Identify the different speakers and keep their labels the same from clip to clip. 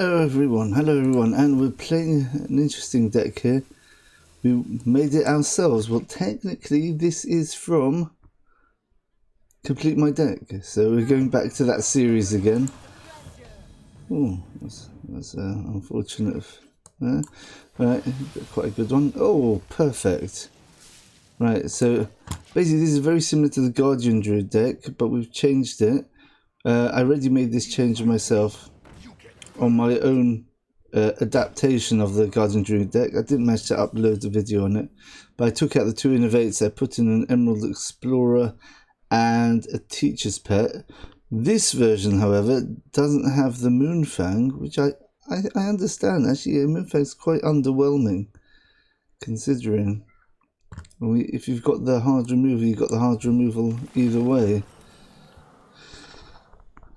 Speaker 1: Hello everyone, and we're playing an interesting deck here. We made it ourselves. Well, technically this is from Complete My Deck, so we're going back to that series again. Oh, that's unfortunate. Right, quite a good one. Oh, perfect. Right, so basically this is very similar to the Guardian Druid deck, but we've changed it. I already made this change myself on my own adaptation of the Guardian Druid deck. I didn't manage to upload the video on it, but I took out the two innovates. I put in an Emerald Explorer and a Teacher's Pet. This version, however, doesn't have the Moonfang, which I understand. Actually, Moonfang's quite underwhelming, considering if you've got the hard removal, you've got the hard removal either way.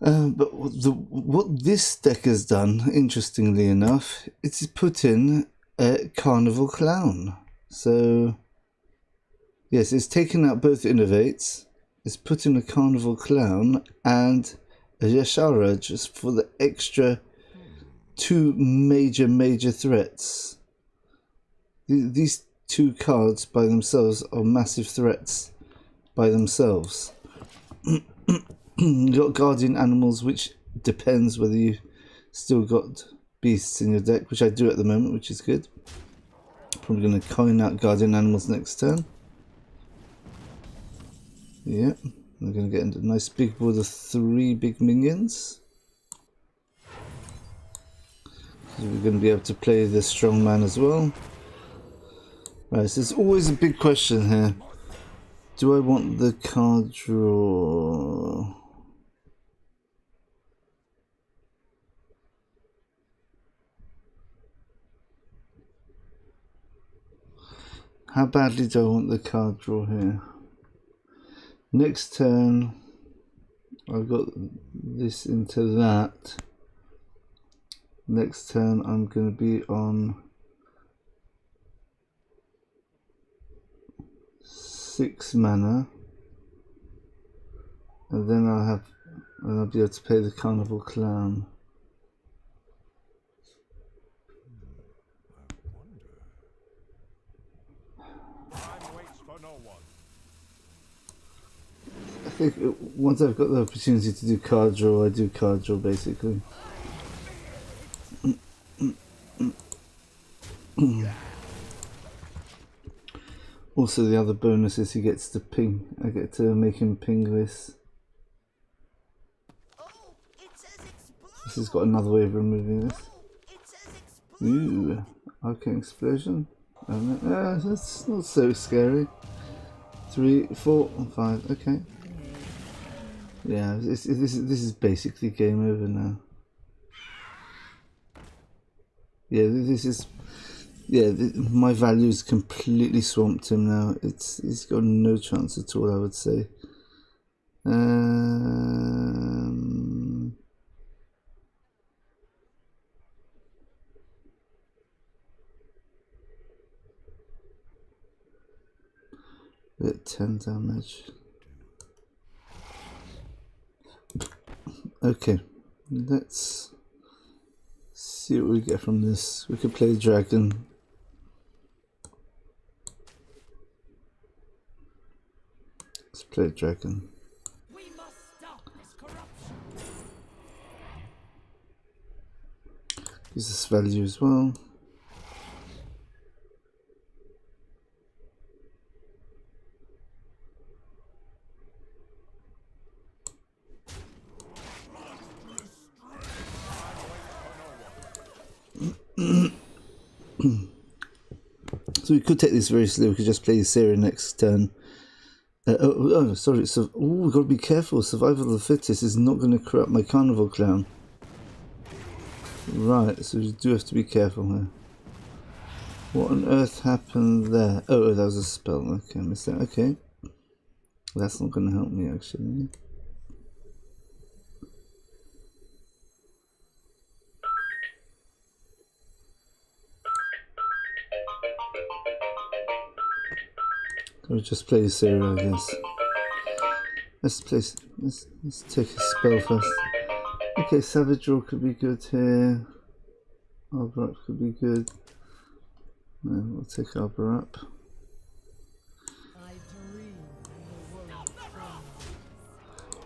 Speaker 1: But what this deck has done, interestingly enough, it's put in a Carnival Clown. So, yes, it's taken out both innovates. It's put in a Carnival Clown and a Ysera just for the extra two major threats. These two cards by themselves are massive threats by themselves. You've got Guardian Animals, which depends whether you still got beasts in your deck, which I do at the moment, which is good. Probably going to coin out Guardian Animals next turn. Yeah, we're going to get into a nice big board of 3 big minions. So we're going to be able to play the strong man as well. Right, so there's always a big question here. Do I want the card draw? How badly do I want the card draw here? Next turn, I've got this into that. Next turn, I'm going to be on 6 mana, and then I'll be able to play the Carnival Clown. I think once I've got the opportunity to do card draw, I do card draw basically. Also, the other bonus is he gets to ping. I get to make him ping this. This has got another way of removing this. Ooh, arcane explosion. That's not so scary. 3, 4, 5. Okay. Yeah, this is basically game over now. Yeah, this is. Yeah, my value's completely swamped him now. He's got no chance at all, I would say. At 10 damage. Okay, let's see what we get from this. We could play dragon. Let's play dragon.
Speaker 2: We must stop this corruption.
Speaker 1: Use this value as well. So we could take this very slow. We could just play Ysera next turn. Sorry. So, we've got to be careful. Survival of the fittest is not going to corrupt my Carnival Clown. Right, so we do have to be careful here. What on earth happened there? Oh, that was a spell. Okay, I missed that. Okay. That's not going to help me, actually. We'll just play Ysera, I guess. Let's take a spell first. Okay, Savage Draw could be good here. Arbor up could be good. No, we'll take Arbor up.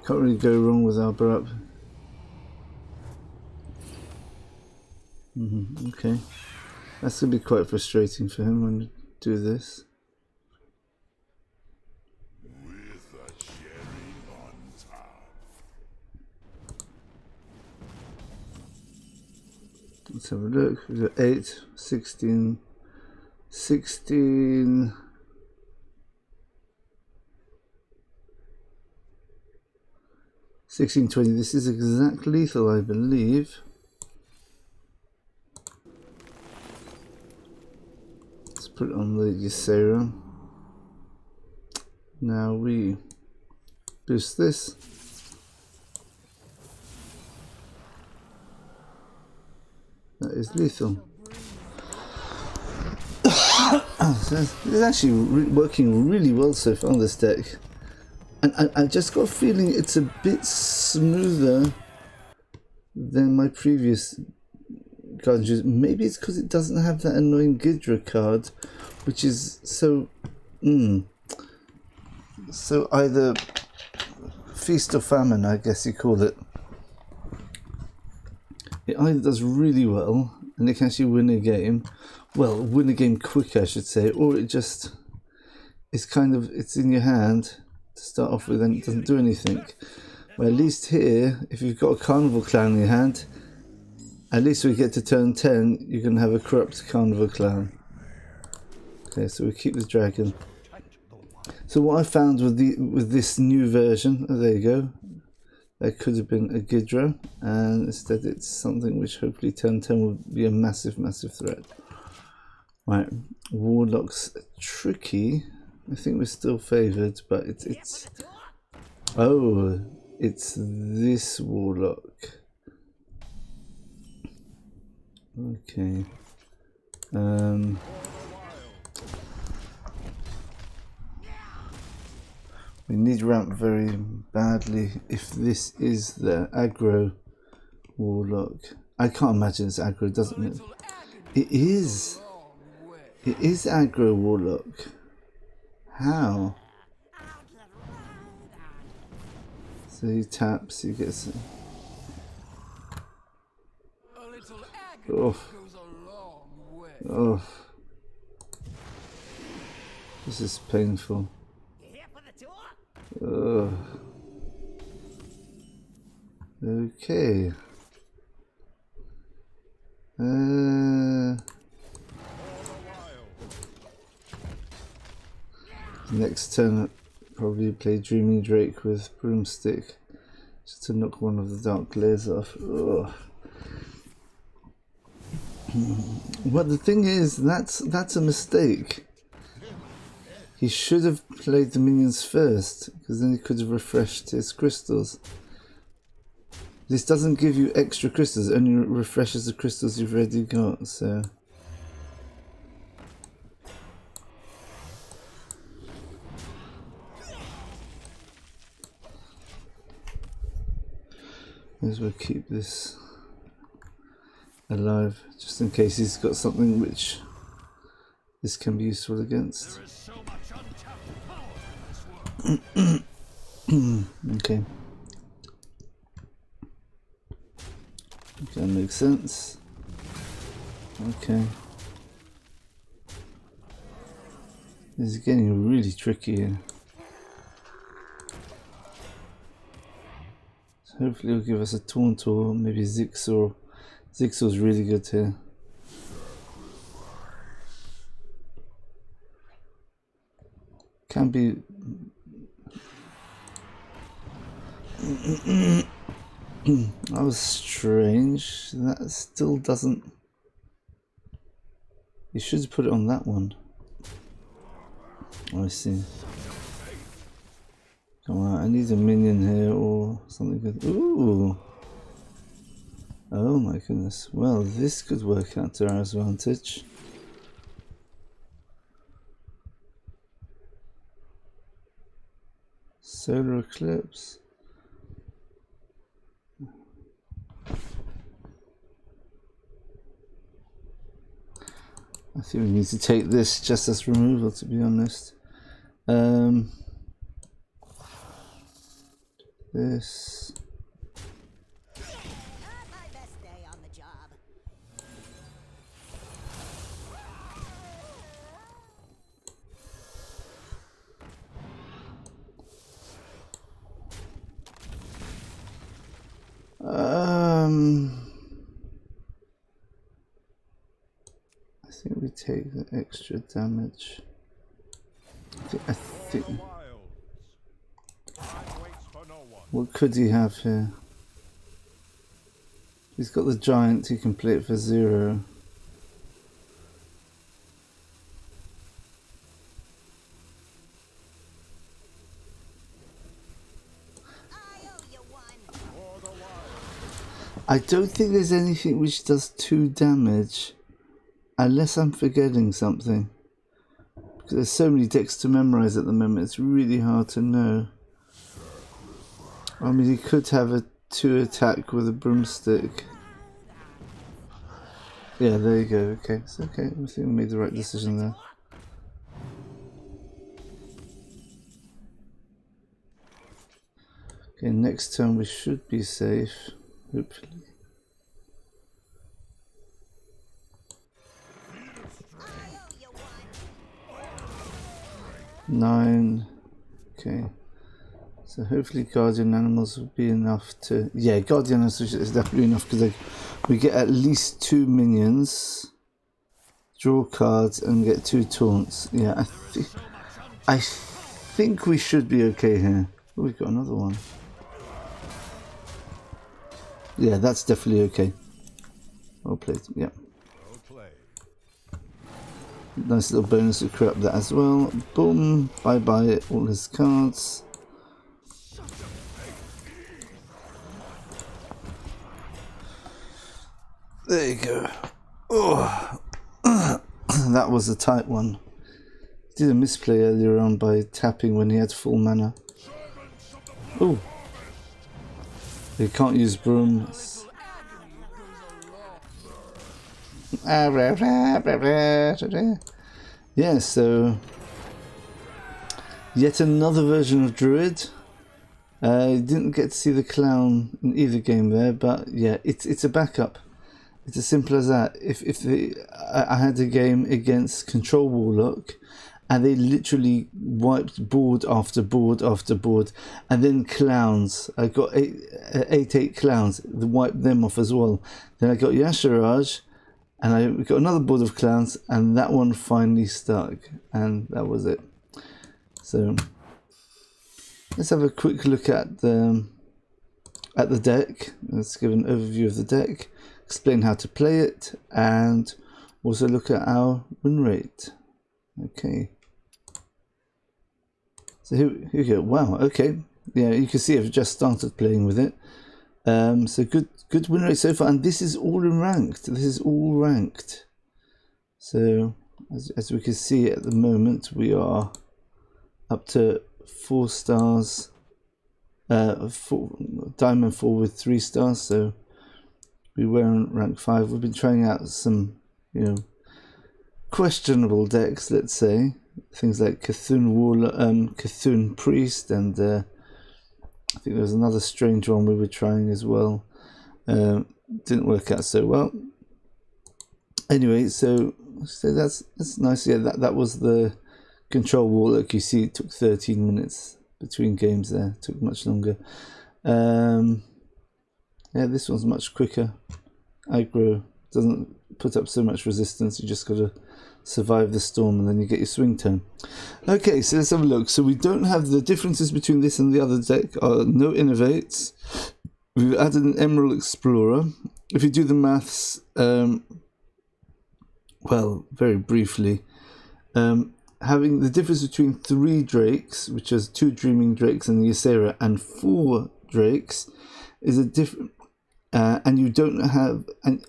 Speaker 1: Can't really go wrong with Arbor up. Okay. That's going to be quite frustrating for him when you do this. Let's have a look. We've got 8, 16, 16. 1620. This is exact lethal, I believe. Let's put it on the Ysera. Now we boost this. That is lethal. So it's actually working really well so far on this deck. And I just got a feeling it's a bit smoother than my previous Guardian Druid. Maybe it's because it doesn't have that annoying Ghidra card, which is so... so either feast or famine, I guess you call it. It either does really well and it can actually win a game, well, win a game quick I should say, or it just is kind of, it's in your hand to start off with and it doesn't do anything. Well, at least here, if you've got a carnival clan in your hand, at least we get to turn 10, you can have a corrupt carnival clan. Okay, so we keep the dragon. So what I found with this new version, oh, there you go, there could have been a Ghidra, and instead it's something which hopefully turn 10 will be a massive, massive threat. Right, Warlock's tricky. I think we're still favoured, but it's oh, it's this Warlock. Okay. We need ramp very badly if this is the aggro Warlock. I can't imagine it's aggro, doesn't it? It is. It is aggro Warlock. How? So he taps, he gets it. Oh. Oh. This is painful. Okay. Next turn, probably play Dreaming Drake with Broomstick, just to knock one of the dark layers off. Ugh. But the thing is, that's a mistake. He should have played the minions first, because then he could have refreshed his crystals. This doesn't give you extra crystals, it only refreshes the crystals you've already got, so... May as well keep this alive, just in case he's got something which this can be useful against. Okay. That makes sense. Okay. This is getting really tricky here. So hopefully it'll give us a taunt or maybe Zigsaw. Zigsaw's really good here. Can be... That was strange. That still doesn't... You should have put it on that one. Oh, I see. Come on, I need a minion here or something good. Ooh! Oh my goodness. Well, this could work out to our advantage. Solar eclipse. I think we need to take this just as removal, to be honest. This.
Speaker 3: My best day on the job.
Speaker 1: I think we take the extra damage. I think. What could he have here? He's got the giant, he can play it for 0. I don't think there's anything which does 2 damage, unless I'm forgetting something. Because there's so many decks to memorize at the moment, it's really hard to know. I mean, he could have a 2 attack with a broomstick. Yeah, there you go. Okay, it's okay. I think we made the right decision there. Okay, next turn we should be safe. Hopefully. Nine. Okay. So hopefully Guardian Animals will be enough to... Yeah, Guardian Animals is definitely enough because we get at least 2 minions, draw cards and get 2 taunts. Yeah, I think we should be okay here. Oh, we've got another one. Yeah, that's definitely okay. Well played, yeah. Nice little bonus to corrupt that as well. Boom, bye bye all his cards. There you go. Oh, that was a tight one. Did a misplay earlier on by tapping when he had full mana. Oh, he can't use brooms. Yeah, so yet another version of Druid. Didn't get to see the clown in either game there, but yeah, it's a backup. It's as simple as that. I had a game against Control Warlock, and they literally wiped board after board after board, and then clowns. I got eight clowns. They wiped them off as well. Then I got Ysera, and I got another board of clowns, and that one finally stuck, and that was it. So let's have a quick look at the deck. Let's give an overview of the deck, explain how to play it, and also look at our win rate. Okay. So here we go. Wow. Okay. Yeah, you can see I've just started playing with it. So good win rate so far, and this is all in ranked. This is all ranked. So as we can see at the moment, we are up to 4 stars. Diamond 4 with 3 stars. So we were in rank 5. We've been trying out some, questionable decks, let's say. Things like Cthulhu Priest, and I think there was another strange one we were trying as well. Didn't work out so well. Anyway, so that's nice. Yeah, that was the Control Warlock. You see, it took 13 minutes between games there. It took much longer. Yeah, this one's much quicker. Aggro doesn't put up so much resistance. You just got to survive the storm, and then you get your swing turn. Okay, so let's have a look. So we don't have the differences between this and the other deck. No innovates. We've added an Emerald Explorer. If you do the maths, well, very briefly, having the difference between 3 drakes, which is 2 Dreaming Drakes and the Ysera, and 4 drakes, is a different. And you don't have, and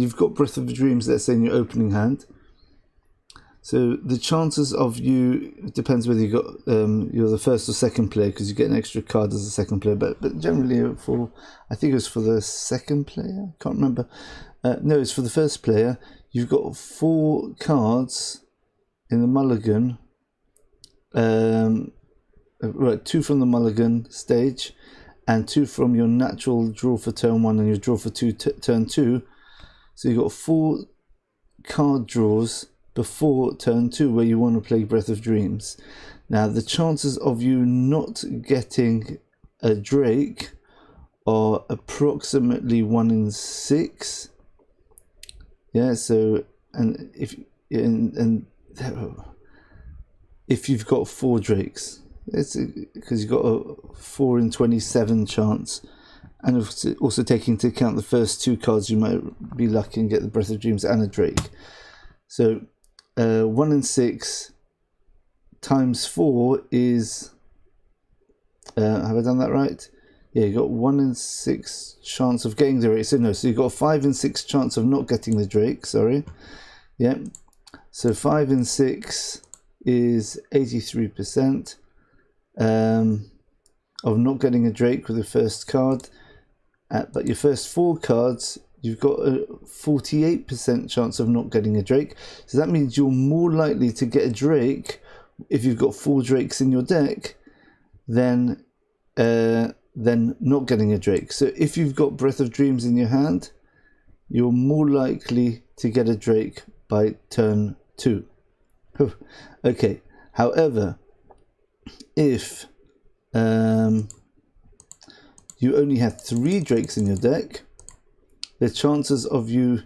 Speaker 1: you've got Breath of the Dreams, let's say, in your opening hand. So the chances of you, it depends whether you got you're the first or second player, because you get an extra card as a second player. But generally, for, I think it was for the second player, I can't remember. No, it's for the first player. you've got 4 cards in the Mulligan. Right, 2 from the Mulligan stage and 2 from your natural draw for turn 1 and your draw for turn 2. So you've got 4 card draws before turn 2 where you want to play Breath of Dreams. Now the chances of you not getting a Drake are approximately 1 in 6. Yeah, so and if you've got 4 Drakes, it's because you've got a 4 in 27 chance, and also taking into account the first 2 cards, you might be lucky and get the Breath of Dreams and a Drake. So 1 in 6 times 4 is have I done that right? Yeah, you got 1 in 6 chance of getting the Drake. So no, so you got a 5 in 6 chance of not getting the Drake. Sorry, yeah. So 5 in 6 is 83% of not getting a Drake with the first card. But your first 4 cards, you've got a 48% chance of not getting a Drake. So that means you're more likely to get a Drake if you've got 4 Drakes in your deck than not getting a Drake. So if you've got Breath of Dreams in your hand, you're more likely to get a Drake by turn 2. Okay, however, if you only have 3 Drakes in your deck, the chances of you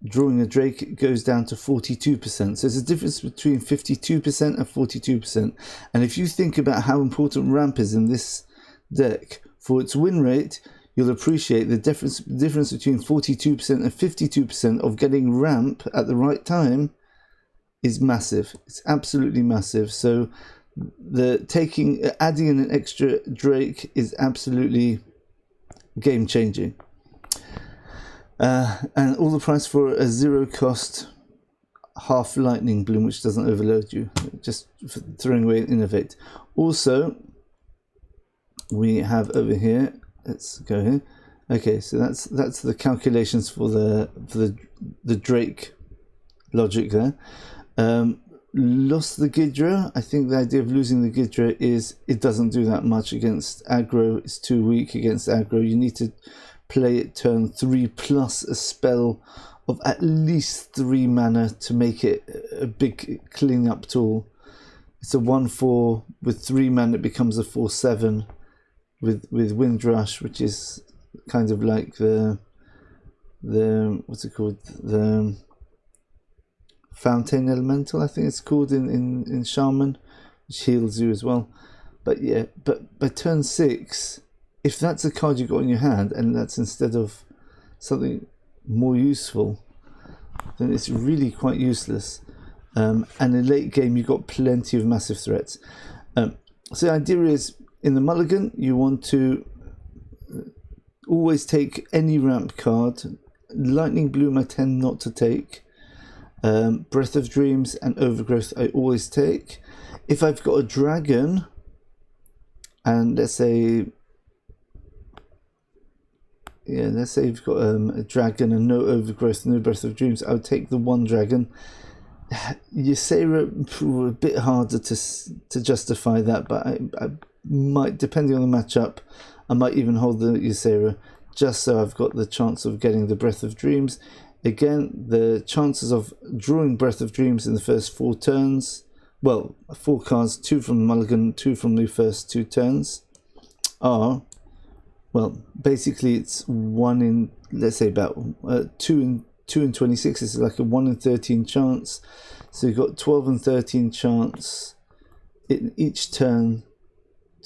Speaker 1: drawing a Drake goes down to 42%. So there's a difference between 52% and 42%. And if you think about how important ramp is in this deck for its win rate, you'll appreciate the difference between 42% and 52% of getting ramp at the right time is massive. It's absolutely massive. So adding in an extra Drake is absolutely game changing. And all the price for a 0 cost half lightning bloom, which doesn't overload you, just for throwing away Innovate. Also, we have over here, let's go here. Okay, so that's the calculations for the Drake logic there. Lost the Ghidra. I think the idea of losing the Ghidra is it doesn't do that much against aggro. It's too weak against aggro. You need to play it turn 3 plus a spell of at least 3 mana to make it a big clean-up tool. It's a 1/4 with 3 mana. It becomes a 4/7 with Windrush, which is kind of like the what's it called, the Fountain Elemental, I think it's called in Shaman, which heals you as well. But yeah, but by turn 6, if that's a card you got in your hand and that's instead of something more useful, then it's really quite useless. And in late game, you've got plenty of massive threats. So the idea is, in the Mulligan, you want to always take any ramp card. Lightning Bloom I tend not to take. Breath of Dreams and Overgrowth I always take. If I've got a dragon, and let's say you've got a dragon and no Overgrowth, no Breath of Dreams, I would take the 1 dragon. Ysera, a bit harder to justify that, but I might, depending on the matchup, I might even hold the Ysera just so I've got the chance of getting the Breath of Dreams. Again, the chances of drawing Breath of Dreams in the first 4 turns, well, 4 cards, 2 from the Mulligan, 2 from the first 2 turns, are, well, basically it's 1 in, let's say about 2 in 26 is like a 1 in 13 chance. So you've got 12 and 13 chance in each turn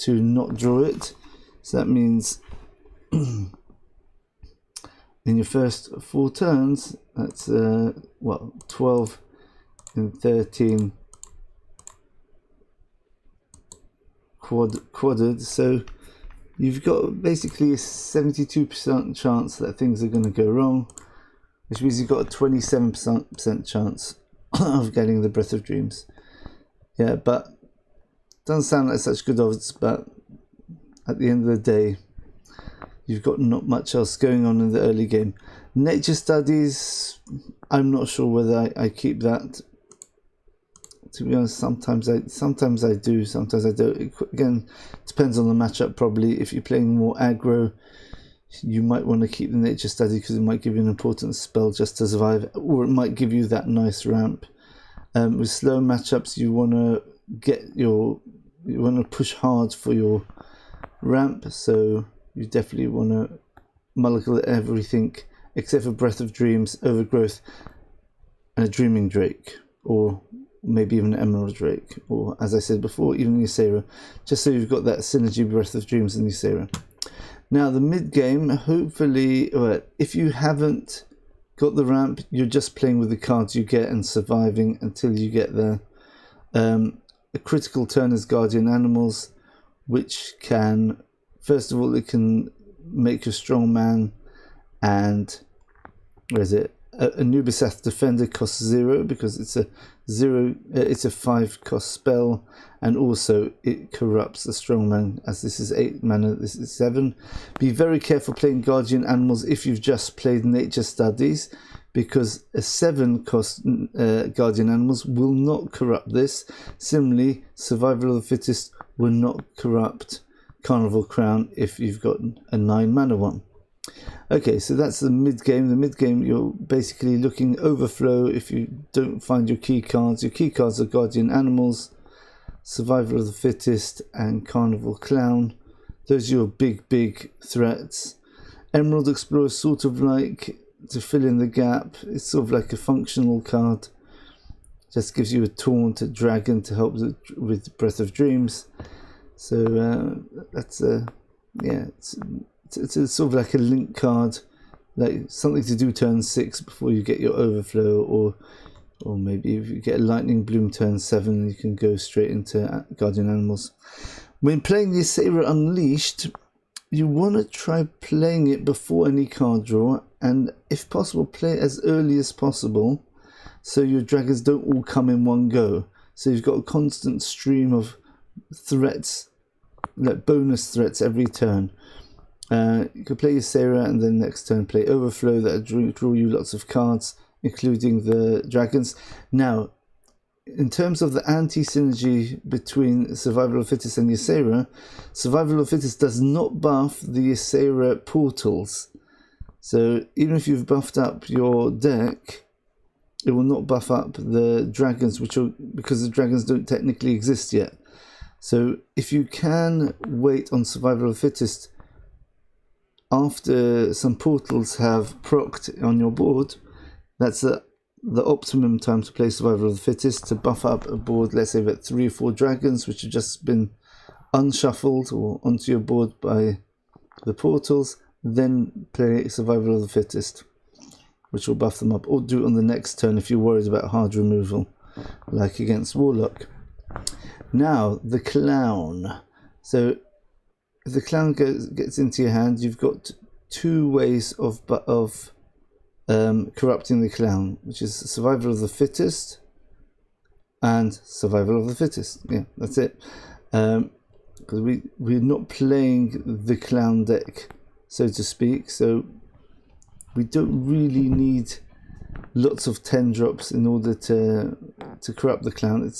Speaker 1: to not draw it. So that means in your first 4 turns, that's 12 and 13 quadded. So you've got basically a 72% chance that things are going to go wrong, which means you've got a 27% chance of getting the Breath of Dreams. Yeah, but doesn't sound like such good odds, but at the end of the day, you've got not much else going on in the early game. Nature Studies, I'm not sure whether I keep that. To be honest, sometimes I do, sometimes I don't. Again, depends on the matchup probably. If you're playing more aggro, you might want to keep the Nature Study because it might give you an important spell just to survive, or it might give you that nice ramp. With slow matchups, you want to push hard for your ramp, so you definitely want to mulligan everything except for Breath of Dreams, Overgrowth, and a Dreaming Drake, or maybe even an Emerald Drake, or as I said before, even Ysera, just so you've got that synergy Breath of Dreams and Ysera. Now the mid game, hopefully, if you haven't got the ramp, you're just playing with the cards you get and surviving until you get there. A critical turn is Guardian Animals, which can, first of all, it can make you a strong man, and where is it? Anubis Defender costs 0 because it's a 5 cost spell, and also it corrupts the strongman, as this is 8 mana, this is 7. Be very careful playing Guardian Animals if you've just played Nature Studies, because a 7 cost Guardian Animals will not corrupt this. Similarly, Survival of the Fittest will not corrupt Carnival Crown if you've got a 9 mana one. Okay, so that's the mid game. The mid game, you're basically looking overflow if you don't find your key cards. Your key cards are Guardian Animals, Survival of the Fittest, and Carnival Clown. Those are your big threats. Emerald Explorer is sort of like to fill in the gap. It's sort of like a functional card. Just gives you a taunt, a dragon to help with Breath of Dreams. So that's it's a sort of like a link card, like something to do turn 6 before you get your overflow, or maybe if you get a lightning bloom turn 7, you can go straight into Guardian Animals. When playing Ysera Unleashed, you want to try playing it before any card draw, and if possible play it as early as possible so your dragons don't all come in one go, so you've got a constant stream of threats, like bonus threats every turn. You could play Ysera and then next turn play Overflow, that draw you lots of cards, including the dragons. Now, in terms of the anti-synergy between Survival of the Fittest and Ysera, Survival of the Fittest does not buff the Ysera portals. So even if you've buffed up your deck, it will not buff up the dragons, because the dragons don't technically exist yet. So if you can wait on Survival of the Fittest after some portals have procced on your board, that's the optimum time to play Survival of the Fittest, to buff up a board, let's say about 3 or 4 dragons which have just been unshuffled or onto your board by the portals, then play Survival of the Fittest, which will buff them up, or do it on the next turn if you're worried about hard removal, like against Warlock. Now, the Clown. So if the Clown gets into your hand, you've got 2 ways of corrupting the Clown, which is Survival of the Fittest and Survival of the Fittest. Yeah, that's it. Because we're not playing the Clown deck, so to speak, so we don't really need lots of 10 drops in order to corrupt the Clown.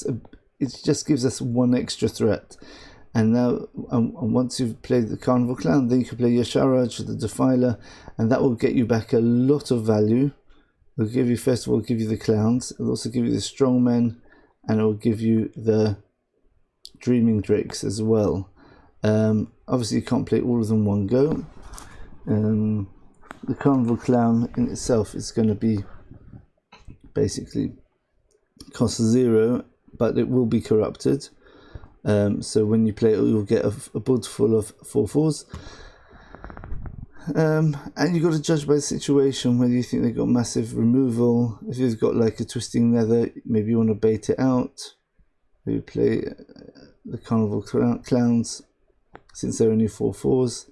Speaker 1: It just gives us 1 extra threat. And now, once you've played the Carnival Clown, then you can play Ysera, the Defiler, and that will get you back a lot of value. It'll give you, first of all, give you the Clowns. It'll also give you the Strongmen, and it will give you the Dreaming Drakes as well. Obviously, you can't play all of them one go. The Carnival Clown in itself is going to be basically cost 0, but it will be corrupted. So when you play it, you'll get a board full of 4/4s. And you've got to judge by the situation whether you think they've got massive removal. If you've got like a Twisting Nether, maybe you want to bait it out. Maybe play the Carnival Clowns, since they're only 4/4s.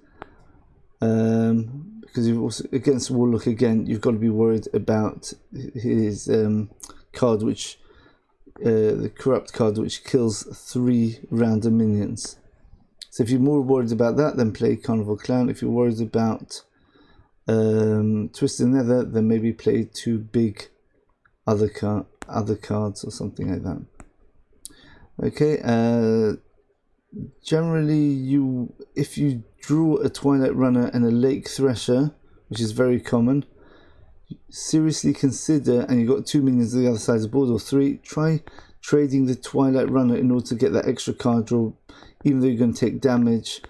Speaker 1: Because you've also, against Warlock again, you've got to be worried about his card, which the corrupt card, which kills 3 random minions. So if you're more worried about that, then play Carnival Clown. If you're worried about Twisted Nether, then maybe play 2 big other cards or something like that. Okay, generally if you draw a Twilight Runner and a Lake Thresher, which is very common, seriously consider, and you've got 2 minions on the other side of the board, or 3, try trading the Twilight Runner in order to get that extra card draw, even though you're going to take damage.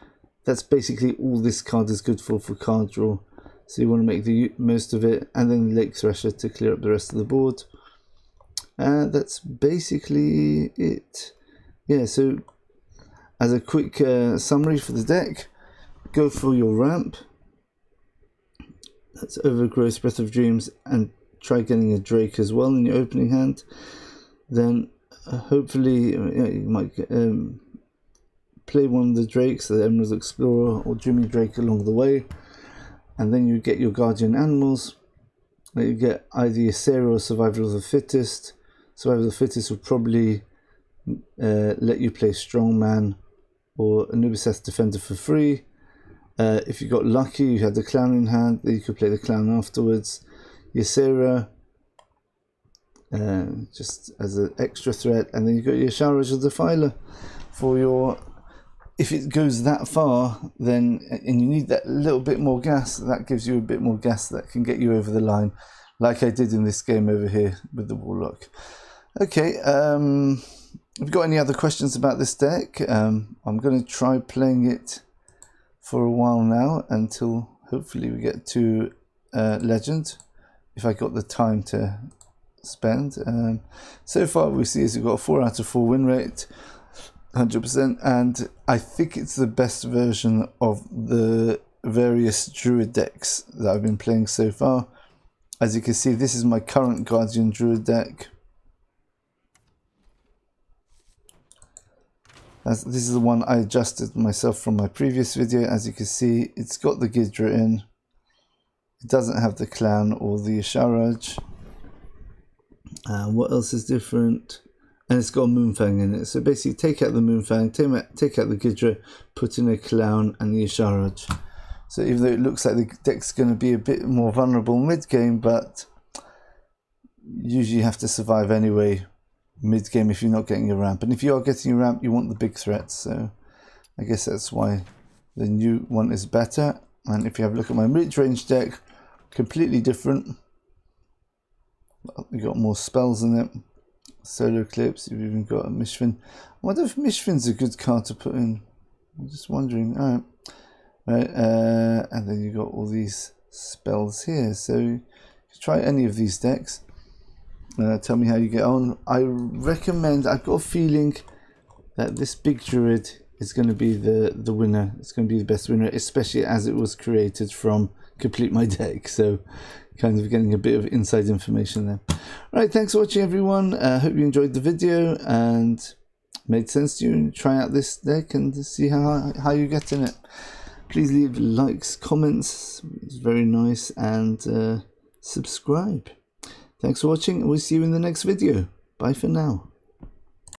Speaker 1: That's basically all this card is good for card draw. So you want to make the most of it, and then Lake Thresher to clear up the rest of the board. And that's basically it. Yeah, so as a quick summary for the deck, go for your ramp. That's Overgrowth, Breath of Dreams, and try getting a Drake as well in your opening hand. Then hopefully you might play one of the Drakes, the Emerald Explorer or Jimmy Drake along the way. And then you get your Guardian Animals. You get either Ysera or Survival of the Fittest. Survival of the Fittest will probably let you play Strongman or Anubis Defender for free. If you got lucky, you had the Clown in hand, then you could play the Clown afterwards. Ysera, just as an extra threat, and then you got your Ysera of Defiler for your. If it goes that far, then and you need that little bit more gas, that gives you a bit more gas that can get you over the line, like I did in this game over here with the Warlock. Okay, if you've got any other questions about this deck, I'm going to try playing it for a while now until hopefully we get to Legend, if I got the time to spend. So far we see is we've got a 4 out of 4 win rate, 100%, and I think it's the best version of the various Druid decks that I've been playing so far. As you can see, this is my current Guardian Druid deck. This is the one I adjusted myself from my previous video. As you can see, it's got the Ghidra in. It doesn't have the Clown or the Ysera. What else is different? And it's got a Moonfang in it. So basically take out the Moonfang, take out the Ghidra, put in a Clown and the Ysera. So even though it looks like the deck's going to be a bit more vulnerable mid-game, but usually you have to survive anyway mid-game if you're not getting a ramp. And if you are getting a ramp, you want the big threats. So I guess that's why the new one is better. And if you have a look at my mid-range deck, completely different. You got more spells in it. Solar Eclipse, you've even got a Mishfin. I wonder if Mishfin's a good card to put in. I'm just wondering. Alright. Right, and then you got all these spells here. So you can try any of these decks. Tell me how you get on. I recommend, I've got a feeling that this Big Druid is going to be the winner. It's going to be the best winner, especially as it was created from Complete My Deck. So kind of getting a bit of inside information there. Right, thanks for watching everyone. Hope you enjoyed the video and made sense to you. Try out this deck and see how you get in it. Please leave likes, comments, it's very nice, and subscribe. Thanks for watching, and we'll see you in the next video. Bye for now.